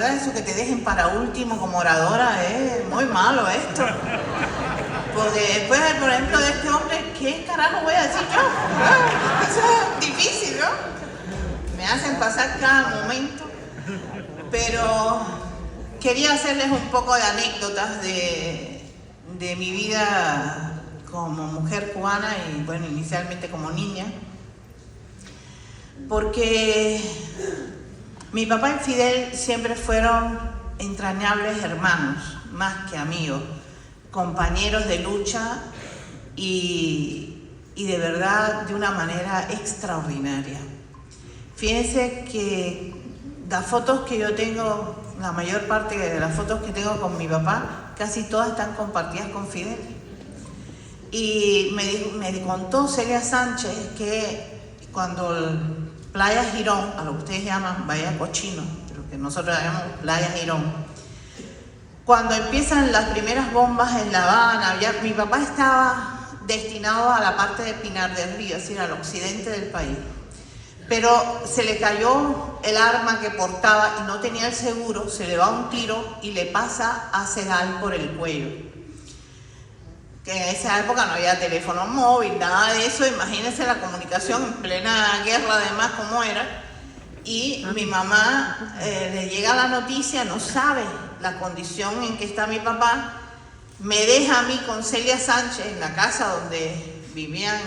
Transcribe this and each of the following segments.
verdad eso que te dejen para último como oradora es muy malo esto. Porque después, por ejemplo, de este hombre, ¿qué carajo voy a decir yo? Eso es difícil, ¿no? Me hacen pasar cada momento. Pero quería hacerles un poco de anécdotas de mi vida como mujer cubana y, bueno, inicialmente como niña. Porque mi papá y Fidel siempre fueron entrañables hermanos, más que amigos, compañeros de lucha y de verdad de una manera extraordinaria. Fíjense que las fotos que yo tengo, la mayor parte de las fotos que tengo con mi papá, casi todas están compartidas con Fidel. Y me contó Celia Sánchez que cuando Playa Girón, a lo que ustedes llaman Bahía Cochino, lo que nosotros llamamos Playa Girón, cuando empiezan las primeras bombas en La Habana, ya mi papá estaba destinado a la parte de Pinar del Río, es decir, al occidente del país. Pero se le cayó el arma que portaba y no tenía el seguro, se le va un tiro y le pasa a Segal por el cuello. Que en esa época no había teléfono móvil, nada de eso, imagínense la comunicación en plena guerra además cómo era. Y mi mamá le llega la noticia, no sabe la condición en que está mi papá, me deja a mí con Celia Sánchez en la casa donde vivían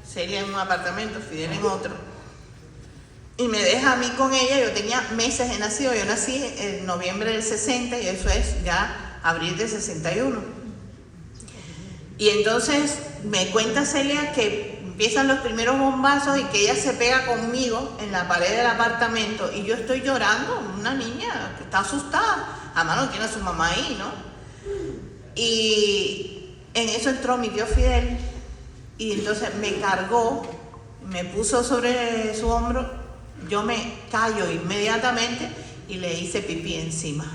Celia en un apartamento, Fidel en otro, y me deja a mí con ella. Yo tenía meses de nacido, yo nací en noviembre del 60 y eso es ya abril del 61. Y entonces me cuenta Celia que empiezan los primeros bombazos y que ella se pega conmigo en la pared del apartamento y yo estoy llorando, una niña que está asustada, además no tiene a su mamá ahí, ¿no? Y en eso entró mi tío Fidel y entonces me cargó, me puso sobre su hombro, yo me callo inmediatamente y le hice pipí encima.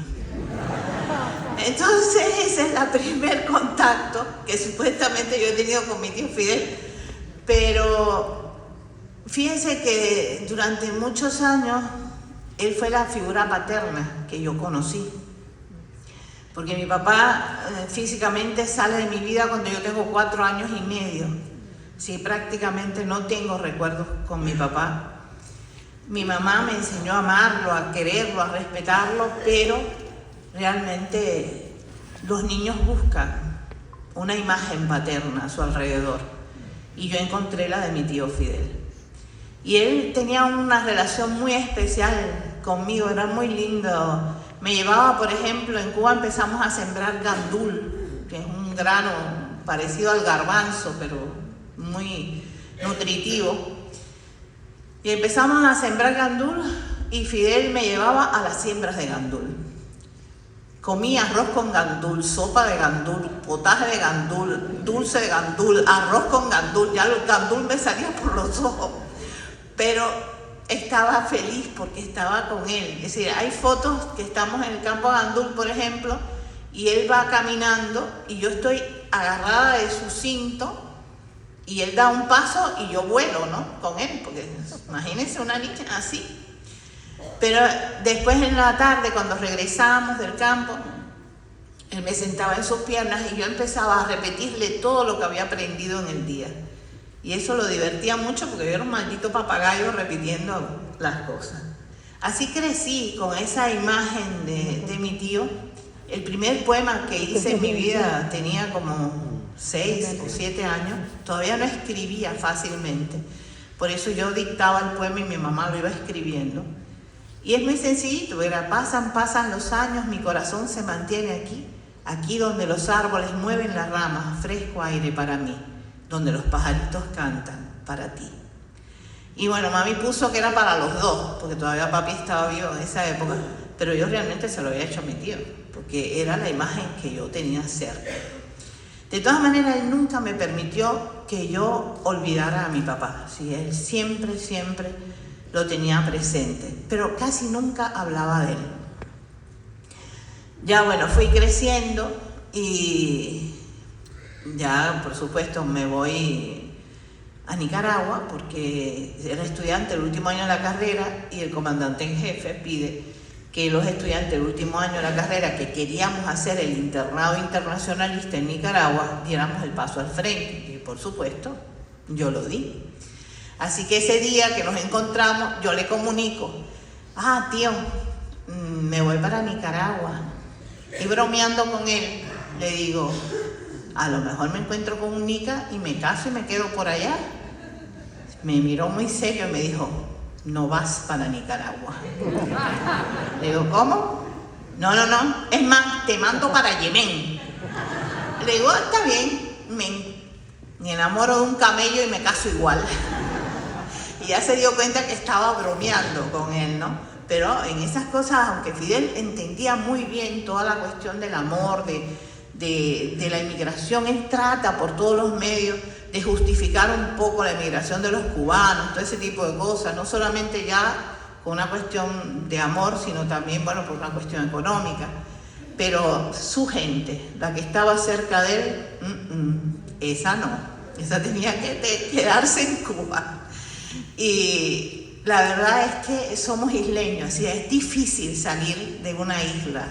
Entonces ese es el primer contacto que supuestamente yo he tenido con mi tío Fidel. Pero fíjense que durante muchos años él fue la figura paterna que yo conocí. Porque mi papá físicamente sale de mi vida cuando yo tengo 4 años y medio. Sí, prácticamente no tengo recuerdos con mi papá. Mi mamá me enseñó a amarlo, a quererlo, a respetarlo, pero realmente los niños buscan una imagen paterna a su alrededor y yo encontré la de mi tío Fidel y él tenía una relación muy especial conmigo, era muy lindo. Me llevaba, por ejemplo, en Cuba empezamos a sembrar gandul, que es un grano parecido al garbanzo pero muy nutritivo, y empezamos a sembrar gandul y Fidel me llevaba a las siembras de gandul. Comí arroz con gandul, sopa de gandul, potaje de gandul, dulce de gandul, arroz con gandul. Ya el gandul me salía por los ojos, pero estaba feliz porque estaba con él. Es decir, hay fotos que estamos en el campo de gandul, por ejemplo, y él va caminando y yo estoy agarrada de su cinto y él da un paso y yo vuelo, ¿no? Con él, porque imagínense una niña así. Pero después en la tarde, cuando regresábamos del campo, él me sentaba en sus piernas y yo empezaba a repetirle todo lo que había aprendido en el día. Y eso lo divertía mucho porque yo era un maldito papagayo repitiendo las cosas. Así crecí con esa imagen de mi tío. El primer poema que hice en mi vida tenía como 6 o 7 años. Todavía no escribía fácilmente. Por eso yo dictaba el poema y mi mamá lo iba escribiendo. Y es muy sencillito, era pasan los años, mi corazón se mantiene aquí, aquí donde los árboles mueven las ramas, fresco aire para mí, donde los pajaritos cantan para ti. Y bueno, mami puso que era para los dos, porque todavía papi estaba vivo en esa época, pero yo realmente se lo había hecho a mi tío, porque era la imagen que yo tenía cerca. De todas maneras, él nunca me permitió que yo olvidara a mi papá, ¿sí? Él siempre lo tenía presente, pero casi nunca hablaba de él. Ya bueno, fui creciendo y ya por supuesto me voy a Nicaragua porque era estudiante el último año de la carrera y el comandante en jefe pide que los estudiantes del último año de la carrera que queríamos hacer el internado internacionalista en Nicaragua diéramos el paso al frente, y por supuesto yo lo di. Así que ese día que nos encontramos yo le comunico: ah, tío, me voy para Nicaragua. Y bromeando con él le digo: a lo mejor me encuentro con un nica y me caso y me quedo por allá. Me miró muy serio y me dijo: no vas para Nicaragua. Le digo: ¿cómo? No, es más, te mando para Yemen. Le digo: está bien, me enamoro de un camello y me caso igual. Y ya se dio cuenta que estaba bromeando con él, ¿no? Pero en esas cosas, aunque Fidel entendía muy bien toda la cuestión del amor, de la inmigración, él trata por todos los medios de justificar un poco la inmigración de los cubanos, todo ese tipo de cosas, no solamente ya con una cuestión de amor, sino también, bueno, por una cuestión económica. Pero su gente, la que estaba cerca de él, esa no, esa tenía que quedarse en Cuba. Y la verdad es que somos isleños, así es difícil salir de una isla.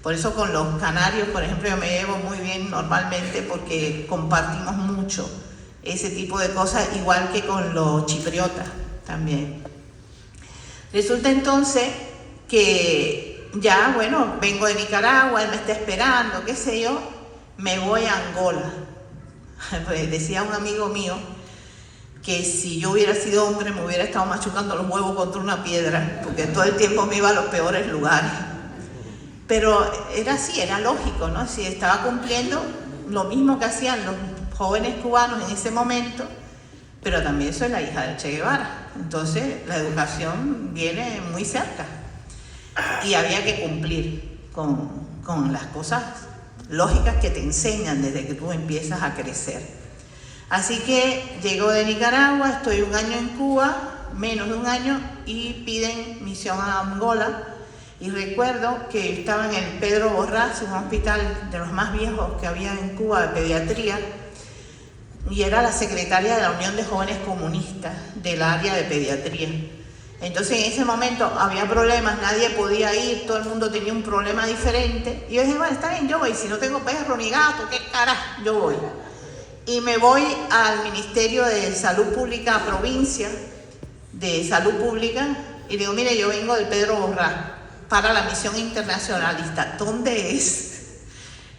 Por eso con los canarios, por ejemplo, yo me llevo muy bien normalmente porque compartimos mucho ese tipo de cosas, igual que con los chipriotas también. Resulta entonces que ya, bueno, vengo de Nicaragua, él me está esperando, qué sé yo, me voy a Angola. Pues decía un amigo mío que si yo hubiera sido hombre me hubiera estado machucando los huevos contra una piedra, porque todo el tiempo me iba a los peores lugares. Pero era así, era lógico, ¿no? Si estaba cumpliendo lo mismo que hacían los jóvenes cubanos en ese momento, pero también soy la hija del Che Guevara. Entonces la educación viene muy cerca y había que cumplir con las cosas lógicas que te enseñan desde que tú empiezas a crecer. Así que llego de Nicaragua, estoy un año en Cuba, menos de un año, y piden misión a Angola. Y recuerdo que estaba en el Pedro Borrás, un hospital de los más viejos que había en Cuba de pediatría, y era la secretaria de la Unión de Jóvenes Comunistas del área de pediatría. Entonces en ese momento había problemas, nadie podía ir, todo el mundo tenía un problema diferente. Y yo dije: bueno, está bien, yo voy, si no tengo perro ni gato, qué carajo, yo voy. Y me voy al Ministerio de Salud Pública, provincia de Salud Pública, y digo: mire, yo vengo del Pedro Borrás para la misión internacionalista, ¿dónde es?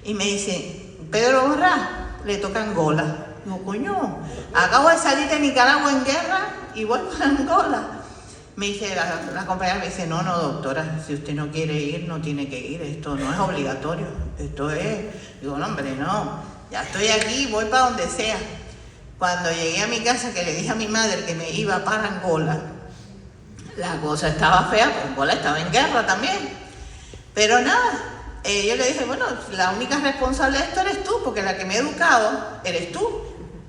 Y me dice: Pedro Borrás, le toca Angola. Digo: coño, acabo de salir de Nicaragua en guerra y voy para Angola. Me dice la compañera, me dice: no, doctora, si usted no quiere ir, no tiene que ir, esto no es obligatorio, esto es... Digo: no, hombre, no, ya estoy aquí, voy para donde sea. Cuando llegué a mi casa, que le dije a mi madre que me iba para Angola, la cosa estaba fea, porque Angola estaba en guerra también. Pero nada, yo le dije: bueno, la única responsable de esto eres tú, porque la que me he educado eres tú.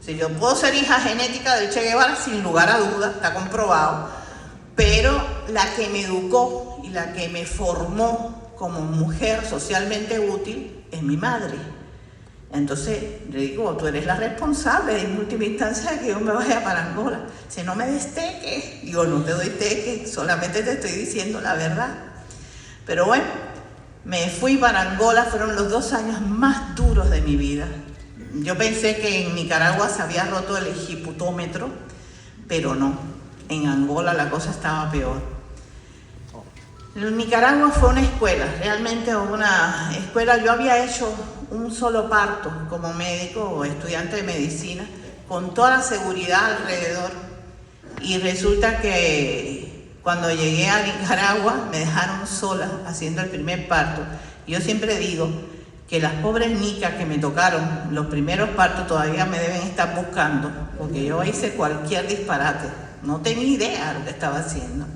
Si yo puedo ser hija genética del Che Guevara, sin lugar a dudas, está comprobado, pero la que me educó y la que me formó como mujer socialmente útil es mi madre. Entonces le digo: tú eres la responsable en última instancia de que yo me vaya para Angola. Si no me des teque. Digo: no te doy teque, solamente te estoy diciendo la verdad. Pero bueno, me fui para Angola, fueron los 2 años más duros de mi vida. Yo pensé que en Nicaragua se había roto el egiputómetro, pero no, en Angola la cosa estaba peor. En Nicaragua fue una escuela, realmente una escuela. Yo había hecho un solo parto como médico o estudiante de medicina, con toda la seguridad alrededor, y resulta que cuando llegué a Nicaragua me dejaron sola haciendo el primer parto. Yo siempre digo que las pobres nicas que me tocaron los primeros partos todavía me deben estar buscando, porque yo hice cualquier disparate, no tenía idea de lo que estaba haciendo.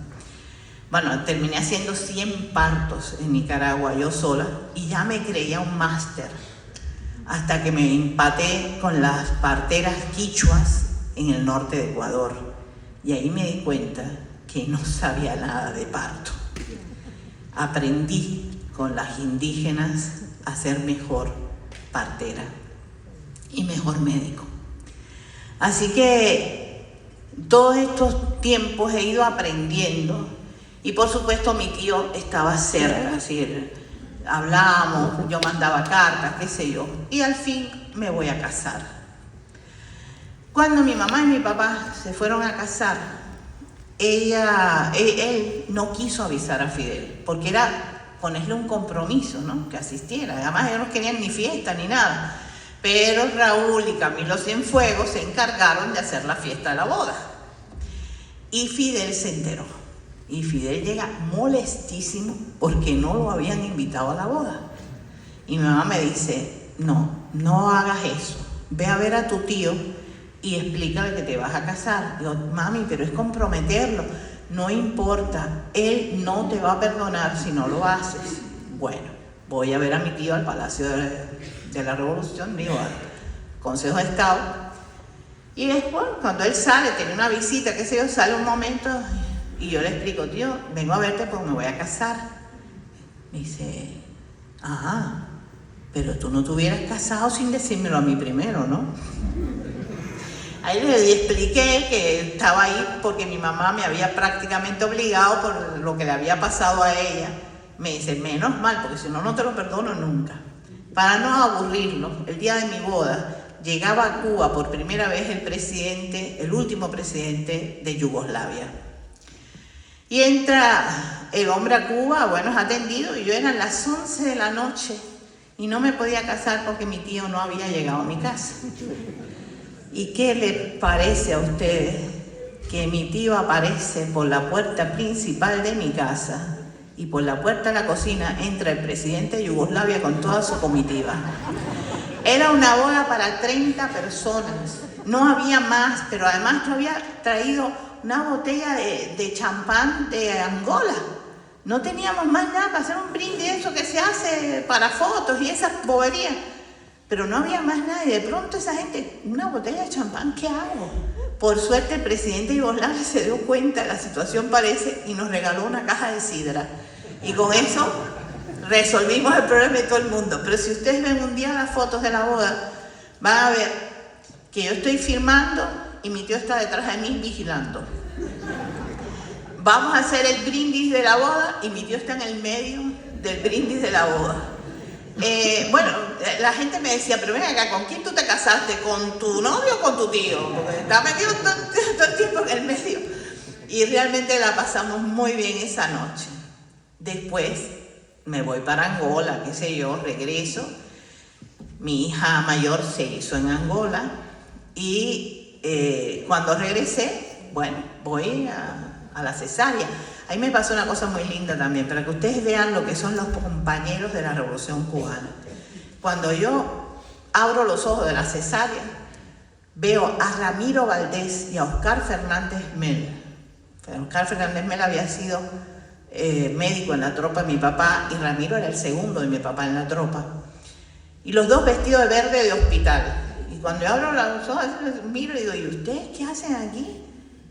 Bueno, terminé haciendo 100 partos en Nicaragua yo sola y ya me creía un máster, hasta que me empaté con las parteras quichuas en el norte de Ecuador, y ahí me di cuenta que no sabía nada de parto. Aprendí con las indígenas a ser mejor partera y mejor médico. Así que todos estos tiempos he ido aprendiendo, Y por supuesto mi tío estaba cerca, así, hablamos, yo mandaba cartas, qué sé yo, y al fin me voy a casar. Cuando mi mamá y mi papá se fueron a casar, él no quiso avisar a Fidel, porque era ponerle un compromiso, ¿no? Que asistiera. Además ellos no querían ni fiesta ni nada. Pero Raúl y Camilo Cienfuegos se encargaron de hacer la fiesta de la boda. Y Fidel se enteró. Y Fidel llega molestísimo porque no lo habían invitado a la boda. Y mi mamá me dice, no hagas eso. Ve a ver a tu tío y explícale que te vas a casar. Digo, mami, pero es comprometerlo. No importa, él no te va a perdonar si no lo haces. Bueno, voy a ver a mi tío al Palacio de la Revolución, digo, al Consejo de Estado. Y después, cuando él sale, tiene una visita, qué sé yo, sale un momento y yo le explico, tío, vengo a verte porque me voy a casar. Me dice, pero tú no te hubieras casado sin decírmelo a mí primero, ¿no? Ahí le expliqué que estaba ahí porque mi mamá me había prácticamente obligado por lo que le había pasado a ella. Me dice, menos mal, porque si no, no te lo perdono nunca. Para no aburrirlo, el día de mi boda, llegaba a Cuba por primera vez el último presidente de Yugoslavia. Y entra el hombre a Cuba, bueno, es atendido, y yo eran las 11 de la noche y no me podía casar porque mi tío no había llegado a mi casa. ¿Y qué le parece a ustedes que mi tío aparece por la puerta principal de mi casa y por la puerta de la cocina entra el presidente de Yugoslavia con toda su comitiva? Era una boda para 30 personas, no había más, pero además yo había traído una botella de champán de Angola. No teníamos más nada para hacer un brindis, eso que se hace para fotos y esas boberías. Pero no había más nada y de pronto esa gente, una botella de champán, ¿qué hago? Por suerte el presidente de Yugoslavia se dio cuenta de la situación, parece, y nos regaló una caja de sidra. Y con eso resolvimos el problema de todo el mundo. Pero si ustedes ven un día las fotos de la boda, van a ver que yo estoy filmando y mi tío está detrás de mí vigilando. Vamos a hacer el brindis de la boda y mi tío está en el medio del brindis de la boda. Bueno, la gente me decía, pero ven acá, ¿con quién tú te casaste? ¿Con tu novio o con tu tío? Porque está metido todo el tiempo en el medio. Y realmente la pasamos muy bien esa noche. Después me voy para Angola, qué sé yo, regreso. Mi hija mayor se hizo en Angola y cuando regresé, bueno, voy a la cesárea. Ahí me pasó una cosa muy linda también, para que ustedes vean lo que son los compañeros de la Revolución Cubana. Cuando yo abro los ojos de la cesárea, veo a Ramiro Valdés y a Oscar Fernández Mel. Oscar Fernández Mel había sido médico en la tropa de mi papá y Ramiro era el segundo de mi papá en la tropa. Y los dos vestidos de verde de hospital. Y cuando yo abro los ojos, miro y digo, ¿y ustedes qué hacen aquí?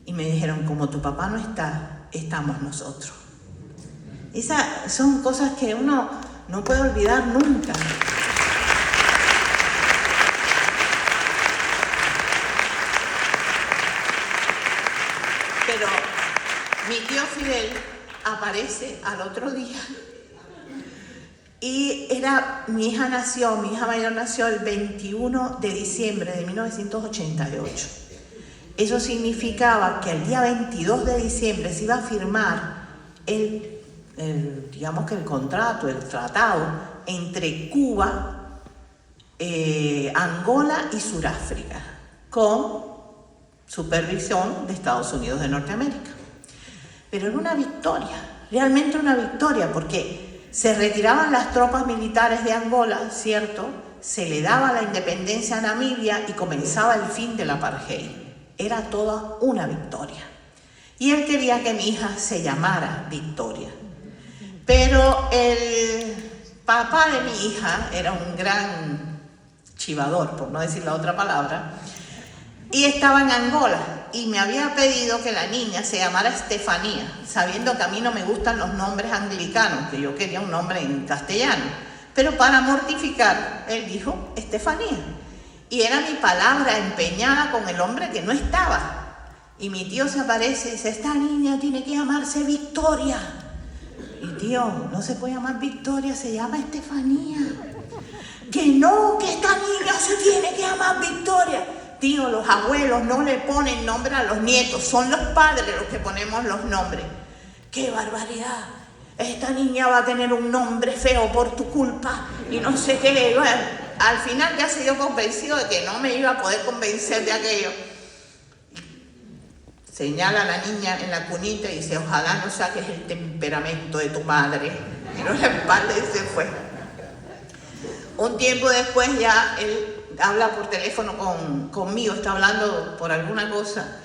Y me dijeron, como tu papá no está, estamos nosotros. Esas son cosas que uno no puede olvidar nunca. Pero mi tío Fidel aparece al otro día y mi hija mayor nació el 21 de diciembre de 1988. Eso significaba que el día 22 de diciembre se iba a firmar digamos que el contrato, el tratado entre Cuba, Angola y Sudáfrica, con supervisión de Estados Unidos de Norteamérica. Pero era una victoria, realmente una victoria, porque se retiraban las tropas militares de Angola, ¿cierto? Se le daba la independencia a Namibia y comenzaba el fin del apartheid. Era toda una victoria. Y él quería que mi hija se llamara Victoria. Pero el papá de mi hija era un gran chivador, por no decir la otra palabra, y estaba en Angola y me había pedido que la niña se llamara Estefanía, sabiendo que a mí no me gustan los nombres anglicanos, que yo quería un nombre en castellano. Pero para mortificar, él dijo Estefanía. Y era mi palabra empeñada con el hombre que no estaba. Y mi tío se aparece y dice, esta niña tiene que llamarse Victoria. Y tío, no se puede llamar Victoria, se llama Estefanía. Que no, que esta niña se tiene que llamar Victoria. Tío, los abuelos no le ponen nombre a los nietos, son los padres los que ponemos los nombres. ¡Qué barbaridad! Esta niña va a tener un nombre feo por tu culpa y no sé qué. Bueno, al final ya se dio convencido de que no me iba a poder convencer de aquello. Señala a la niña en la cunita y dice, ojalá no saques el temperamento de tu madre. Miró la espalda y se fue. Un tiempo después ya él habla por teléfono conmigo, está hablando por alguna cosa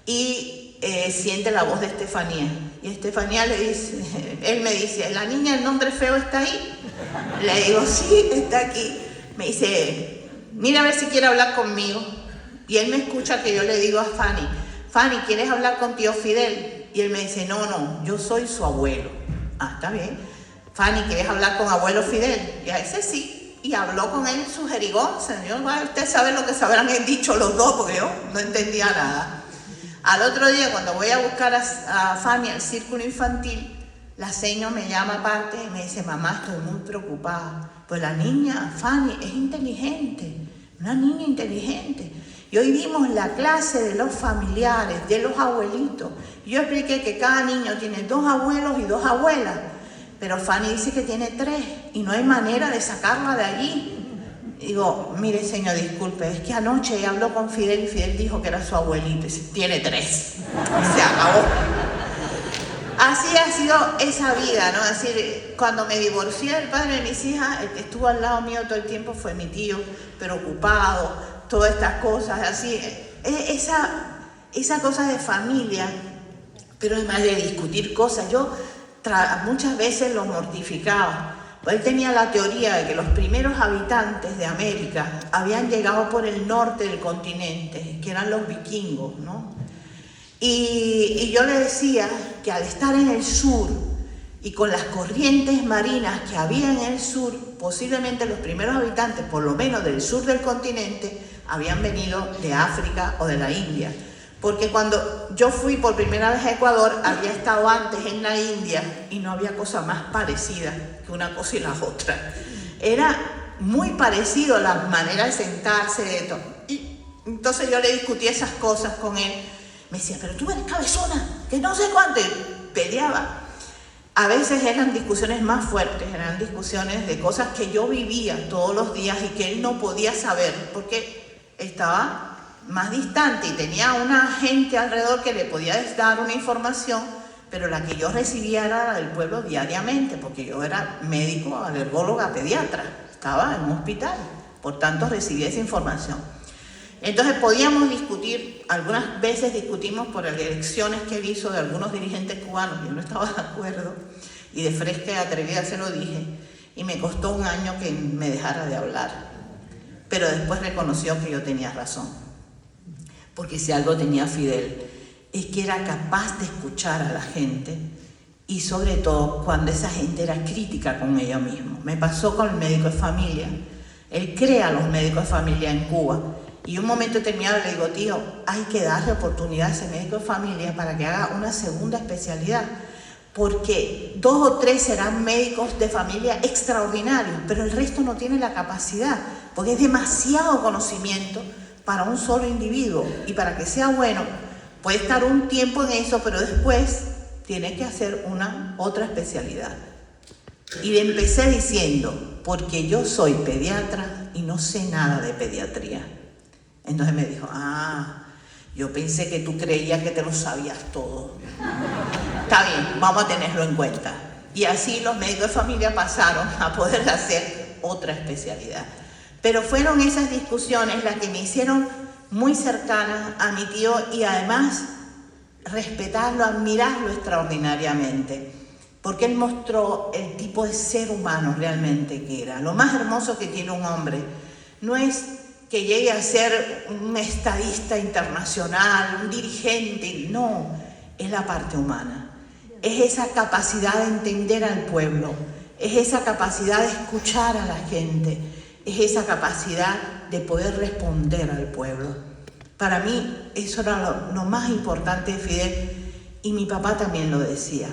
y siente la voz de Estefanía. Y Estefanía le dice, él me dice, ¿la niña el nombre feo está ahí? Le digo, sí, está aquí. Me dice, mira a ver si quiere hablar conmigo. Y él me escucha que yo le digo a Fanny, Fanny, ¿quieres hablar con tío Fidel? Y él me dice, no, yo soy su abuelo. Ah, está bien. Fanny, ¿quieres hablar con abuelo Fidel? Y a ese sí. Y habló con él su jerigonza. Usted sabe lo que se habrán dicho los dos, porque yo no entendía nada. Al otro día, cuando voy a buscar a Fanny al círculo infantil, la señora me llama aparte y me dice, mamá, estoy muy preocupada. Pues la niña, Fanny, es inteligente, una niña inteligente. Y hoy vimos la clase de los familiares, de los abuelitos. Yo expliqué que cada niño tiene 2 abuelos y 2 abuelas. Pero Fanny dice que tiene 3 y no hay manera de sacarla de allí. Digo, mire señor, disculpe, es que anoche ella habló con Fidel y Fidel dijo que era su abuelito. Y dice, tiene 3. Se acabó. Así ha sido esa vida, ¿no? Es decir, cuando me divorcié del padre de mis hijas, el que estuvo al lado mío todo el tiempo fue mi tío, preocupado, todas estas cosas, así. Esa cosa de familia, pero además de discutir cosas, yo muchas veces lo mortificaba. Él tenía la teoría de que los primeros habitantes de América habían llegado por el norte del continente, que eran los vikingos, ¿no? Y yo le decía que al estar en el sur y con las corrientes marinas que había en el sur, posiblemente los primeros habitantes, por lo menos del sur del continente, habían venido de África o de la India. Porque cuando yo fui por primera vez a Ecuador, había estado antes en la India y no había cosa más parecida que una cosa y la otra. Era muy parecido la manera de sentarse, de todo. Y entonces yo le discutí esas cosas con él. Me decía, pero tú eres cabezona, que no sé cuánto. Y peleaba. A veces eran discusiones más fuertes, eran discusiones de cosas que yo vivía todos los días y que él no podía saber porque estaba más distante y tenía una gente alrededor que le podía dar una información, pero la que yo recibía era la del pueblo diariamente, porque yo era médico, alergóloga, pediatra, estaba en un hospital, por tanto recibía esa información. Entonces podíamos discutir, algunas veces discutimos por las elecciones que él hizo de algunos dirigentes cubanos, yo no estaba de acuerdo, y de fresca y atrevida se lo dije, y me costó un año que me dejara de hablar, pero después reconoció que yo tenía razón. Porque si algo tenía Fidel, es que era capaz de escuchar a la gente y sobre todo cuando esa gente era crítica con ella misma. Me pasó con el médico de familia. Él crea a los médicos de familia en Cuba y un momento determinado le digo, tío, hay que darle oportunidad a ese médico de familia para que haga una segunda especialidad. Porque 2 o 3 serán médicos de familia extraordinarios, pero el resto no tiene la capacidad, porque es demasiado conocimiento para un solo individuo, y para que sea bueno puede estar un tiempo en eso, pero después tiene que hacer otra especialidad. Y le empecé diciendo, porque yo soy pediatra y no sé nada de pediatría. Entonces me dijo, yo pensé que tú creías que te lo sabías todo. Está bien, vamos a tenerlo en cuenta. Y así los médicos de familia pasaron a poder hacer otra especialidad. Pero fueron esas discusiones las que me hicieron muy cercana a mi tío y además respetarlo, admirarlo extraordinariamente, porque él mostró el tipo de ser humano realmente que era. Lo más hermoso que tiene un hombre no es que llegue a ser un estadista internacional, un dirigente, no, es la parte humana. Es esa capacidad de entender al pueblo, es esa capacidad de escuchar a la gente, es esa capacidad de poder responder al pueblo. Para mí eso era lo más importante de Fidel, y mi papá también lo decía,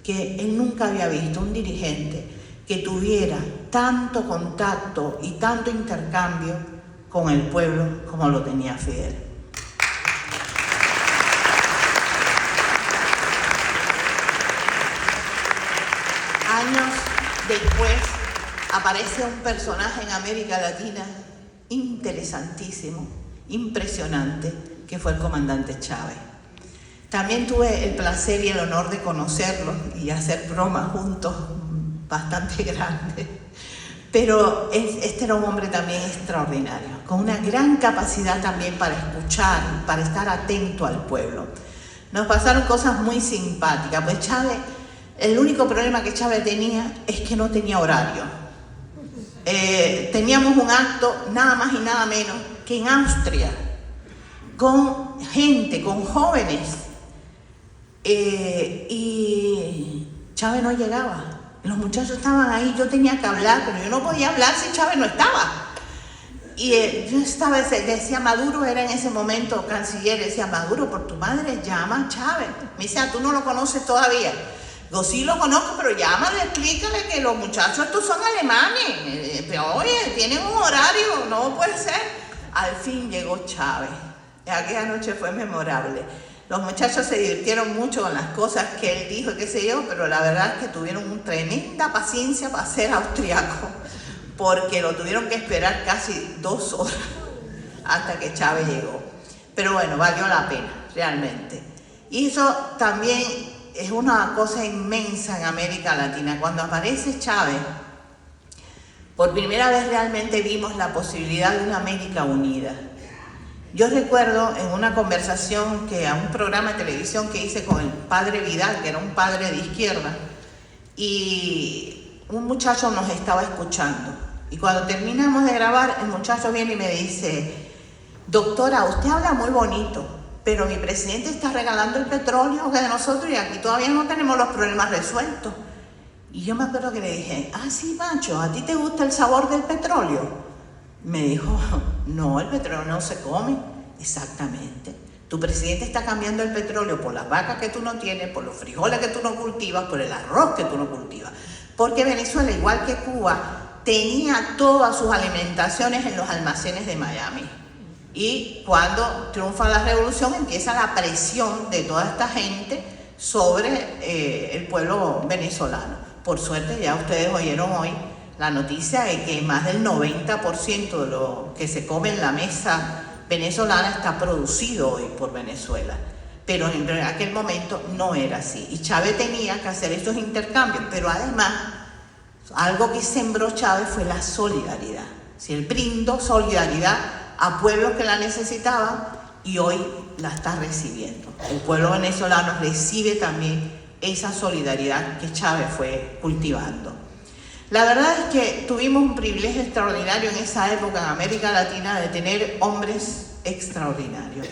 que él nunca había visto un dirigente que tuviera tanto contacto y tanto intercambio con el pueblo como lo tenía Fidel. Años después aparece un personaje en América Latina interesantísimo, impresionante, que fue el comandante Chávez. También tuve el placer y el honor de conocerlo y hacer bromas juntos bastante grandes. Pero este era un hombre también extraordinario, con una gran capacidad también para escuchar, para estar atento al pueblo. Nos pasaron cosas muy simpáticas, pues Chávez, el único problema que Chávez tenía es que no tenía horario. Teníamos un acto nada más y nada menos que en Austria, con gente, con jóvenes, y Chávez no llegaba. Los muchachos estaban ahí, yo tenía que hablar, pero yo no podía hablar si Chávez no estaba. Y yo estaba, decía Maduro, era en ese momento canciller, decía Maduro, por tu madre, llama a Chávez. Me dice, tú no lo conoces todavía. Yo sí lo conozco, pero llámale, explícale que los muchachos estos son alemanes. Pero oye, tienen un horario, no puede ser. Al fin llegó Chávez. Aquella noche fue memorable. Los muchachos se divirtieron mucho con las cosas que él dijo y qué sé yo, pero la verdad es que tuvieron una tremenda paciencia para ser austriaco, porque lo tuvieron que esperar casi 2 horas hasta que Chávez llegó. Pero bueno, valió la pena, realmente. Y eso también es una cosa inmensa en América Latina. Cuando aparece Chávez, por primera vez realmente vimos la posibilidad de una América unida. Yo recuerdo en una conversación a un programa de televisión que hice con el padre Vidal, que era un padre de izquierda, y un muchacho nos estaba escuchando. Y cuando terminamos de grabar, el muchacho viene y me dice, doctora, usted habla muy bonito, pero mi presidente está regalando el petróleo de nosotros y aquí todavía no tenemos los problemas resueltos. Y yo me acuerdo que le dije, sí, Pancho, ¿a ti te gusta el sabor del petróleo? Me dijo, no, el petróleo no se come. Exactamente. Tu presidente está cambiando el petróleo por las vacas que tú no tienes, por los frijoles que tú no cultivas, por el arroz que tú no cultivas. Porque Venezuela, igual que Cuba, tenía todas sus alimentaciones en los almacenes de Miami. Y cuando triunfa la revolución, empieza la presión de toda esta gente sobre el pueblo venezolano. Por suerte, ya ustedes oyeron hoy la noticia de que más del 90% de lo que se come en la mesa venezolana está producido hoy por Venezuela. Pero en aquel momento no era así. Y Chávez tenía que hacer estos intercambios. Pero además, algo que sembró Chávez fue la solidaridad. Si él brindó solidaridad a pueblos que la necesitaban y hoy la está recibiendo. El pueblo venezolano recibe también esa solidaridad que Chávez fue cultivando. La verdad es que tuvimos un privilegio extraordinario en esa época en América Latina de tener hombres extraordinarios,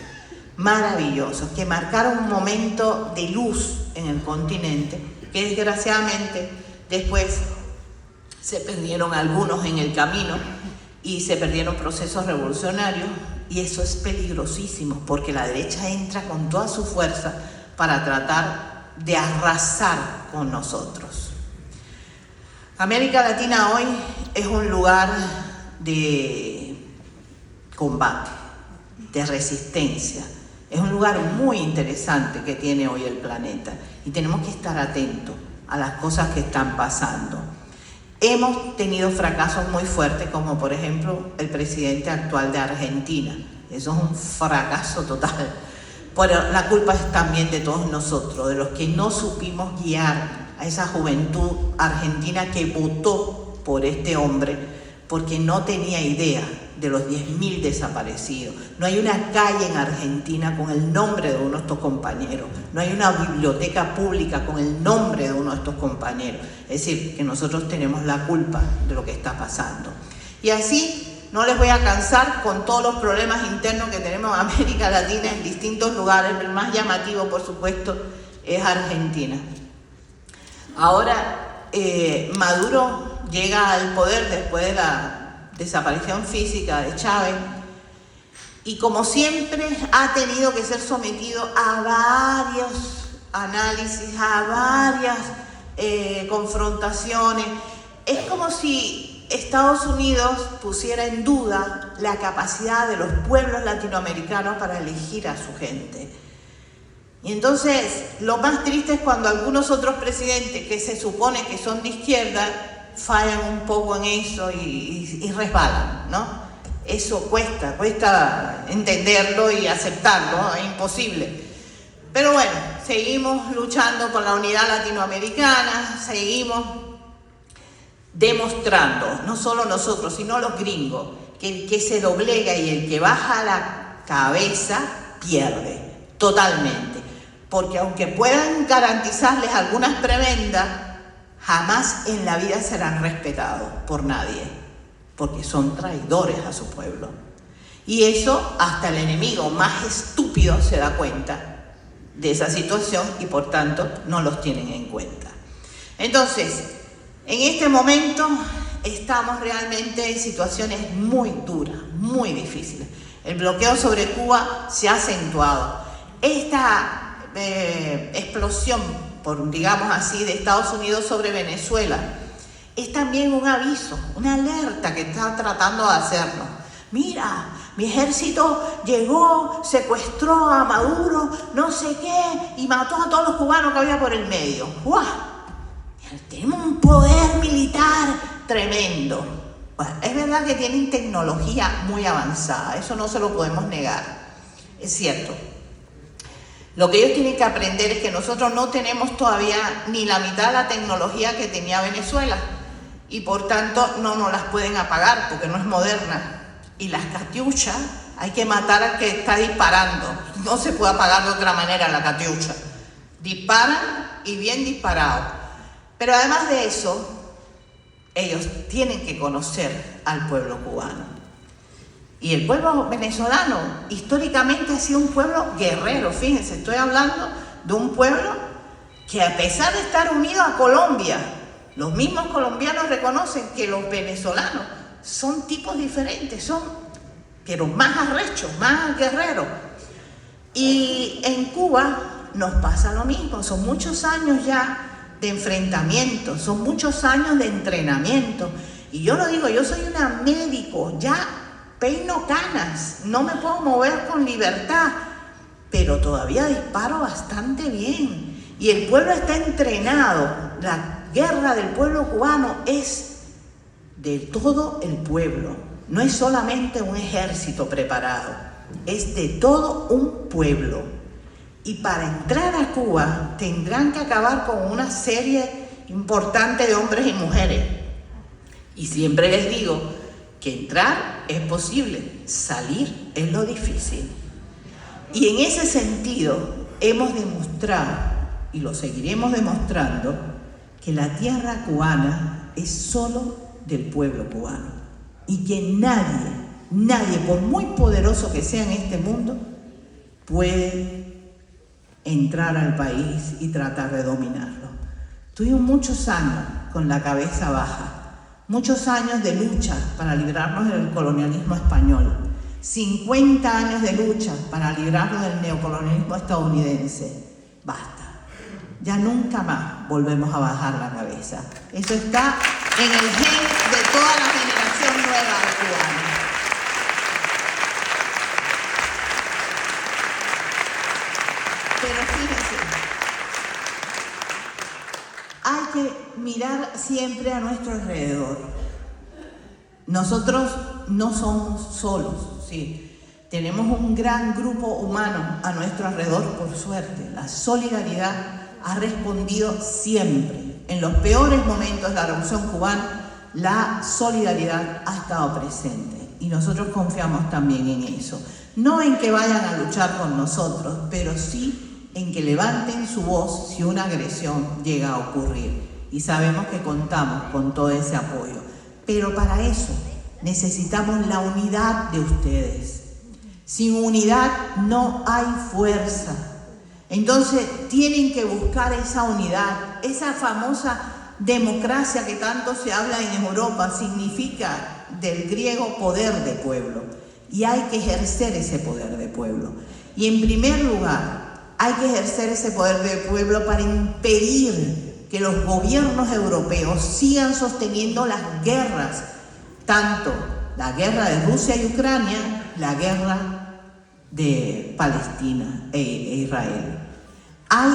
maravillosos, que marcaron un momento de luz en el continente, que desgraciadamente después se perdieron algunos en el camino y se perdieron procesos revolucionarios, y eso es peligrosísimo porque la derecha entra con toda su fuerza para tratar de arrasar con nosotros. América Latina hoy es un lugar de combate, de resistencia. Es un lugar muy interesante que tiene hoy el planeta y tenemos que estar atentos a las cosas que están pasando. Hemos tenido fracasos muy fuertes, como por ejemplo el presidente actual de Argentina. Eso es un fracaso total. Pero la culpa es también de todos nosotros, de los que no supimos guiar a esa juventud argentina que votó por este hombre porque no tenía idea de los 10.000 desaparecidos. No hay una calle en Argentina con el nombre de uno de estos compañeros. No hay una biblioteca pública con el nombre de uno de estos compañeros. Es decir, que nosotros tenemos la culpa de lo que está pasando. Y así no les voy a cansar con todos los problemas internos que tenemos en América Latina en distintos lugares. El más llamativo, por supuesto, es Argentina. Ahora, Maduro llega al poder después de la desaparición física de Chávez y como siempre ha tenido que ser sometido a varios análisis, a varias confrontaciones. Es como si Estados Unidos pusiera en duda la capacidad de los pueblos latinoamericanos para elegir a su gente. Y entonces lo más triste es cuando algunos otros presidentes que se supone que son de izquierda fallan un poco en eso y resbalan, ¿no? Eso cuesta entenderlo y aceptarlo, ¿no? Es imposible. Pero bueno, seguimos luchando por la unidad latinoamericana, seguimos demostrando, no solo nosotros, sino los gringos, que el que se doblega y el que baja la cabeza pierde totalmente. Porque aunque puedan garantizarles algunas prebendas, jamás en la vida serán respetados por nadie, porque son traidores a su pueblo. Y eso hasta el enemigo más estúpido se da cuenta de esa situación y por tanto no los tienen en cuenta. Entonces, en este momento estamos realmente en situaciones muy duras, muy difíciles. El bloqueo sobre Cuba se ha acentuado. Esta explosión, digamos así, de Estados Unidos sobre Venezuela es también un aviso, una alerta que está tratando de hacernos. Mira, mi ejército llegó, secuestró a Maduro, no sé qué, y mató a todos los cubanos que había por el medio. ¡Guau! Tenemos un poder militar tremendo. Bueno, es verdad que tienen tecnología muy avanzada, eso no se lo podemos negar, es cierto. Lo que ellos tienen que aprender es que nosotros no tenemos todavía ni la mitad de la tecnología que tenía Venezuela y por tanto no nos las pueden apagar porque no es moderna. Y las Katyusha hay que matar al que está disparando, no se puede apagar de otra manera la Katyusha. Disparan y bien disparado. Pero además de eso, ellos tienen que conocer al pueblo cubano. Y el pueblo venezolano históricamente ha sido un pueblo guerrero. Fíjense, estoy hablando de un pueblo que a pesar de estar unido a Colombia, los mismos colombianos reconocen que los venezolanos son tipos diferentes, pero más arrechos, más guerreros. Y en Cuba nos pasa lo mismo, son muchos años ya de enfrentamiento, son muchos años de entrenamiento. Y yo lo digo, yo soy una médico, ya peino canas, no me puedo mover con libertad, pero todavía disparo bastante bien. Y el pueblo está entrenado. La guerra del pueblo cubano es de todo el pueblo. No es solamente un ejército preparado, es de todo un pueblo. Y para entrar a Cuba tendrán que acabar con una serie importante de hombres y mujeres. Y siempre les digo que entrar es posible, salir es lo difícil. Y en ese sentido hemos demostrado, y lo seguiremos demostrando, que la tierra cubana es solo del pueblo cubano. Y que nadie, por muy poderoso que sea en este mundo, puede entrar al país y tratar de dominarlo. Tuvimos muchos años con la cabeza baja. Muchos años de lucha para librarnos del colonialismo español, 50 años de lucha para librarnos del neocolonialismo estadounidense. Basta, ya nunca más volvemos a bajar la cabeza. Eso está en el gen de toda la generación nueva de cubanos. Pero fíjense, hay que mirar siempre a nuestro alrededor. Nosotros no somos solos, sí. Tenemos un gran grupo humano a nuestro alrededor, por suerte. La solidaridad ha respondido siempre. En los peores momentos de la Revolución Cubana, la solidaridad ha estado presente. Y nosotros confiamos también en eso. No en que vayan a luchar con nosotros, pero sí en que levanten su voz si una agresión llega a ocurrir. Y sabemos que contamos con todo ese apoyo. Pero para eso necesitamos la unidad de ustedes. Sin unidad no hay fuerza. Entonces tienen que buscar esa unidad. Esa famosa democracia que tanto se habla en Europa significa del griego poder de pueblo. y hay que ejercer ese poder de pueblo. Y en primer lugar, hay que ejercer ese poder de pueblo para impedir que los gobiernos europeos sigan sosteniendo las guerras, tanto la guerra de Rusia y Ucrania, la guerra de Palestina e Israel. Hay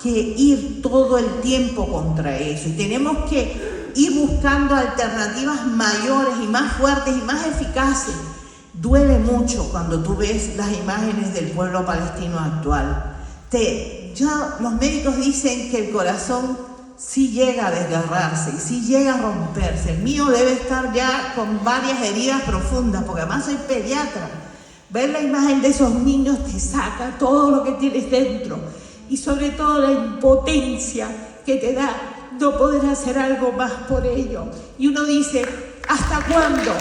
que ir todo el tiempo contra eso y tenemos que ir buscando alternativas mayores y más fuertes y más eficaces. Duele mucho cuando tú ves las imágenes del pueblo palestino actual. Los médicos dicen que el corazón sí llega a desgarrarse y sí llega a romperse. El mío debe estar ya con varias heridas profundas, porque además soy pediatra. Ver la imagen de esos niños te saca todo lo que tienes dentro y sobre todo la impotencia que te da no poder hacer algo más por ello. Y uno dice, ¿hasta cuándo?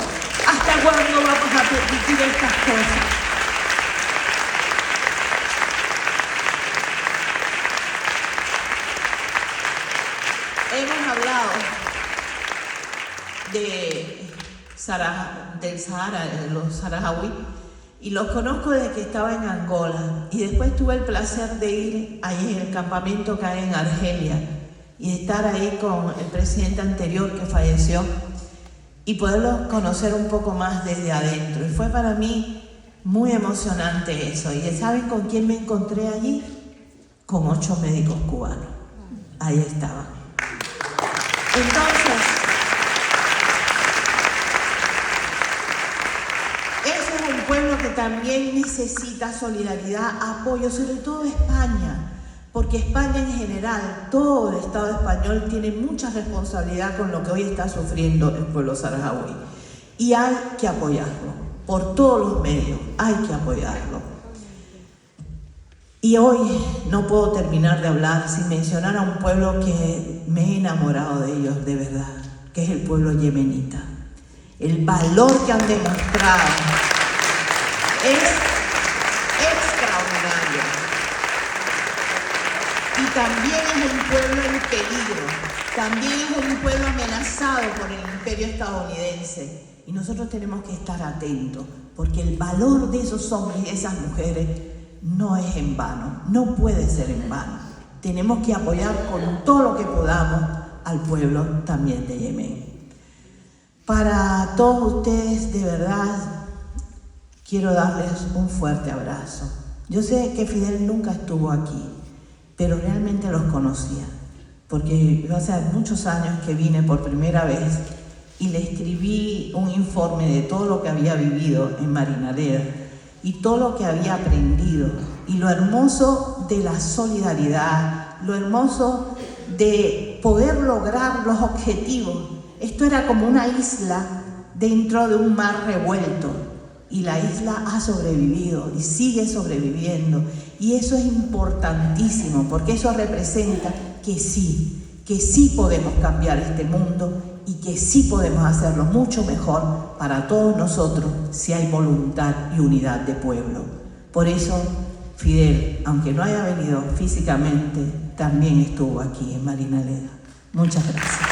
¿Hasta cuándo vamos a permitir estas cosas? Hemos hablado del Sahara, de los saharaui, y los conozco desde que estaba en Angola. Y después tuve el placer de ir ahí en el campamento que hay en Argelia y estar ahí con el presidente anterior que falleció y poderlos conocer un poco más desde adentro. Y fue para mí muy emocionante eso. ¿Y saben con quién me encontré allí? Con 8 médicos cubanos. Ahí estaban. Entonces, ese es un pueblo que también necesita solidaridad, apoyo, sobre todo España. Porque España en general, todo el Estado español tiene mucha responsabilidad con lo que hoy está sufriendo el pueblo saharaui. Y hay que apoyarlo, por todos los medios, hay que apoyarlo. Y hoy no puedo terminar de hablar sin mencionar a un pueblo que me he enamorado de ellos, de verdad, que es el pueblo yemenita. El valor que han demostrado es extraordinario. Y también es un pueblo en peligro, también es un pueblo amenazado por el imperio estadounidense. Y nosotros tenemos que estar atentos, porque el valor de esos hombres y esas mujeres no es en vano, no puede ser en vano. Tenemos que apoyar con todo lo que podamos al pueblo también de Yemen. Para todos ustedes, de verdad, quiero darles un fuerte abrazo. Yo sé que Fidel nunca estuvo aquí, pero realmente los conocía, porque yo hace muchos años que vine por primera vez y le escribí un informe de todo lo que había vivido en Marinadero y todo lo que había aprendido, y lo hermoso de la solidaridad, lo hermoso de poder lograr los objetivos. Esto era como una isla dentro de un mar revuelto, y la isla ha sobrevivido y sigue sobreviviendo, y eso es importantísimo, porque eso representa que sí podemos cambiar este mundo y que sí podemos hacerlo mucho mejor para todos nosotros si hay voluntad y unidad de pueblo. Por eso Fidel, aunque no haya venido físicamente, también estuvo aquí en Marinaleda. Muchas gracias.